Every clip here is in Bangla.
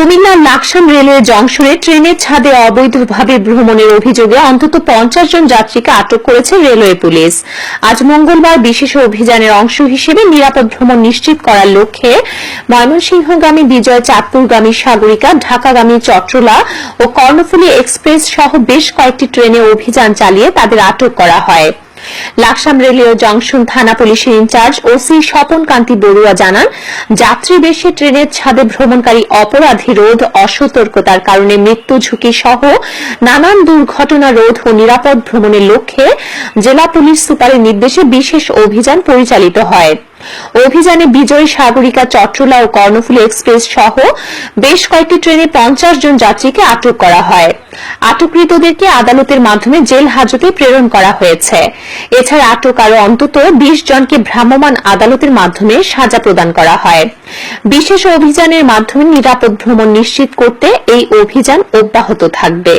কুমিল্লার লাকসাম রেলওয়ে জংশনে ট্রেনের ছাদে অবৈধভাবে ভ্রমণের অভিযোগে অন্তত 50 জন যাত্রীকে আটক করেছে রেলওয়ে পুলিশ। আজ মঙ্গলবার বিশেষ অভিযানের অংশ হিসেবে নিরাপদ ভ্রমণ নিশ্চিত করার লক্ষ্যে ময়মনসিংহগামী বিজয়, চাঁদপুরগামী সাগরিকা, ঢাকাগামী চট্টলা ও কর্ণফুলী এক্সপ্রেস সহ বেশ কয়েকটি ট্রেনে অভিযান চালিয়ে তাদের আটক করা হয়। লাকসাম রেলওয়ে জংশন থানা পুলিশের ইনচার্জ ওসি স্বপন কান্তি বড়ুয়া জানান, যাত্রী বেশি ট্রেনের ছাদে ভ্রমণকারী অপরাধী রোধ, অসতর্কতার কারণে মৃত্যু ঝুঁকি সহ নানান দুর্ঘটনা রোধ ও নিরাপদ ভ্রমণের লক্ষ্যে জেলা পুলিশ সুপারের নির্দেশে বিশেষ অভিযান পরিচালিত হয়। অভিযানে বিজয়, সাগরিকা, চট্টলা ও কর্ণফুলী এক্সপ্রেস সহ বেশ কয়েকটি ট্রেনে 50 জন যাত্রীকে আটক করা হয়। আটককৃতদেরকে আদালতের মাধ্যমে জেল হাজতে প্রেরণ করা হয়েছে। এছাড়া আটক আরো অন্তত 20 জনকে ভ্রাম্যমাণ আদালতের মাধ্যমে সাজা প্রদান করা হয়। বিশেষ অভিযানের মাধ্যমে নিরাপদ ভ্রমণ নিশ্চিত করতে এই অভিযান অব্যাহত থাকবে।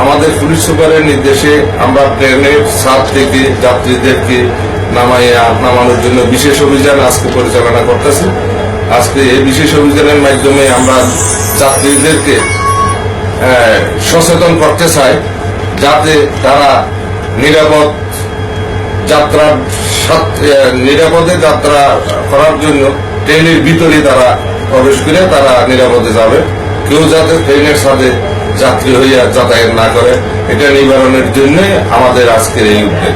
আমাদের পুলিশ সুপারের নির্দেশে আমরা ট্রেনের ছাদ থেকে যাত্রীদেরকে নামানোর জন্য বিশেষ অভিযান আজকে পরিচালনা করতেছি। আজকে এই বিশেষ অভিযানের মাধ্যমে আমরা যাত্রীদেরকে সচেতন করতে চাই, যাতে তারা নিরাপদে যাত্রা করার জন্য ট্রেনের ভিতরে তারা প্রবেশ করে তারা নিরাপদে যাবে। কেউ যাতে ট্রেনের ছাদে যাত্রী হইয়া যাতায়াত না করে, এটা নিবারণের জন্য আমাদের আজকের এই উদ্যোগ।